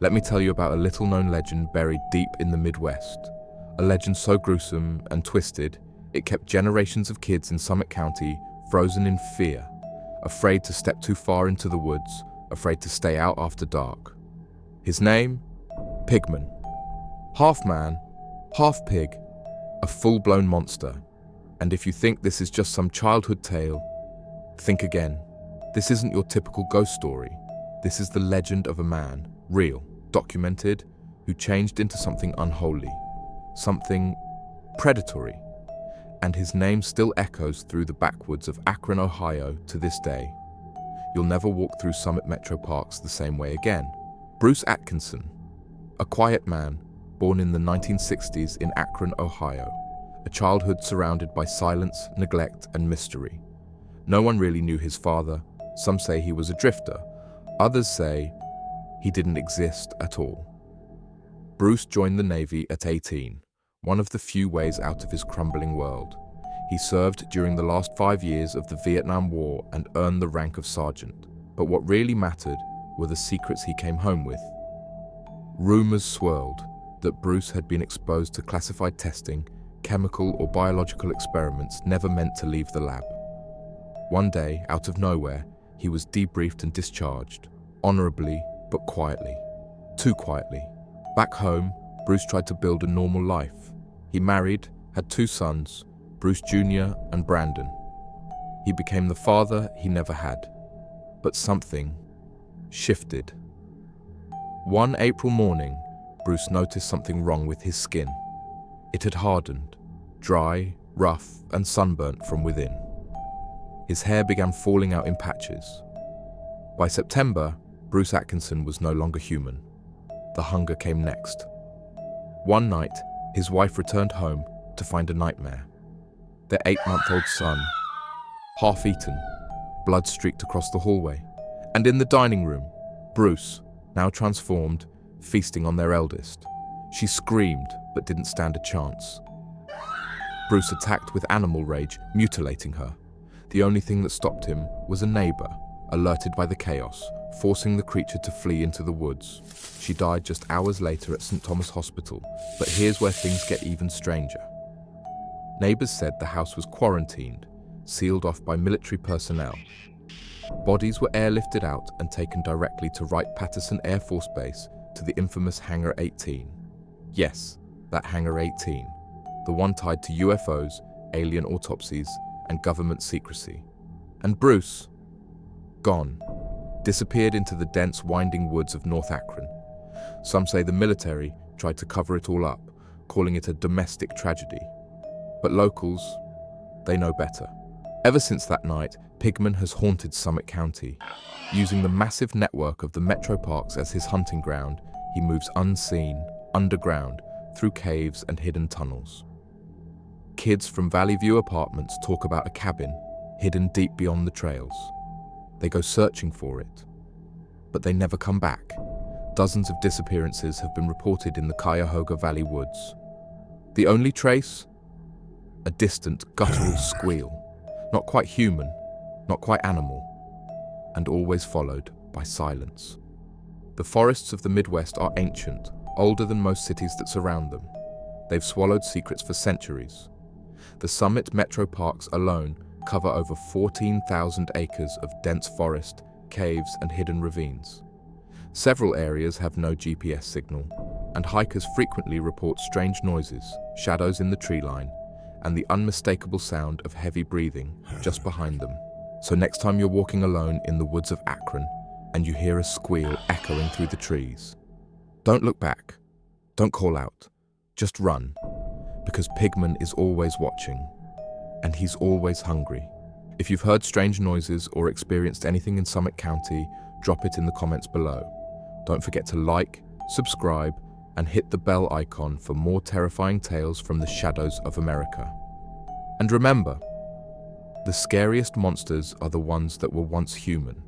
Let me tell you about a little-known legend buried deep in the Midwest. A legend so gruesome and twisted, it kept generations of kids in Summit County frozen in fear, afraid to step too far into the woods, afraid to stay out after dark. His name? Pigman. Half man, half pig, a full-blown monster. And if you think this is just some childhood tale, think again. This isn't your typical ghost story. This is the legend of a man, real, documented, who changed into something unholy, something predatory. And his name still echoes through the backwoods of Akron, Ohio to this day. You'll never walk through Summit Metro Parks the same way again. Bruce Atkinson, a quiet man born in the 1960s in Akron, Ohio, a childhood surrounded by silence, neglect, and mystery. No one really knew his father. Some say he was a drifter. Others say he didn't exist at all. Bruce joined the Navy at 18, one of the few ways out of his crumbling world. He served during the last 5 years of the Vietnam War and earned the rank of sergeant. But what really mattered were the secrets he came home with. Rumors swirled that Bruce had been exposed to classified testing, chemical or biological experiments never meant to leave the lab. One day, out of nowhere, he was debriefed and discharged, honorably but quietly. Too quietly. Back home, Bruce tried to build a normal life. He married, had 2 sons, Bruce Jr. and Brandon. He became the father he never had. But something shifted. One April morning, Bruce noticed something wrong with his skin. It had hardened, dry, rough, and sunburnt from within. His hair began falling out in patches. By September, Bruce Atkinson was no longer human. The hunger came next. One night, his wife returned home to find a nightmare. Their 8-month-old son, half-eaten, blood streaked across the hallway. And in the dining room, Bruce, now transformed, feasting on their eldest. She screamed, but didn't stand a chance. Bruce attacked with animal rage, mutilating her. The only thing that stopped him was a neighbor, alerted by the chaos, forcing the creature to flee into the woods. She died just hours later at St. Thomas Hospital, but here's where things get even stranger. Neighbors said the house was quarantined, sealed off by military personnel. Bodies were airlifted out and taken directly to Wright-Patterson Air Force Base to the infamous Hangar 18. Yes, that Hangar 18, the one tied to UFOs, alien autopsies, and government secrecy. And Bruce, gone, disappeared into the dense, winding woods of North Akron. Some say the military tried to cover it all up, calling it a domestic tragedy. But locals, they know better. Ever since that night, Pigman has haunted Summit County. Using the massive network of the metro parks as his hunting ground, he moves unseen, underground, through caves and hidden tunnels. Kids from Valley View apartments talk about a cabin hidden deep beyond the trails. They go searching for it, but they never come back. Dozens of disappearances have been reported in the Cuyahoga Valley woods. The only trace? A distant, guttural squeal. Not quite human, not quite animal, and always followed by silence. The forests of the Midwest are ancient, older than most cities that surround them. They've swallowed secrets for centuries. The Summit Metro Parks alone cover over 14,000 acres of dense forest, caves, and hidden ravines. Several areas have no GPS signal, and hikers frequently report strange noises, shadows in the tree line, and the unmistakable sound of heavy breathing just behind them. So next time you're walking alone in the woods of Akron and you hear a squeal echoing through the trees, don't look back, don't call out, just run, because Pigman is always watching, and he's always hungry. If you've heard strange noises or experienced anything in Summit County, drop it in the comments below. Don't forget to like, subscribe, and hit the bell icon for more terrifying tales from the shadows of America. And remember, the scariest monsters are the ones that were once human.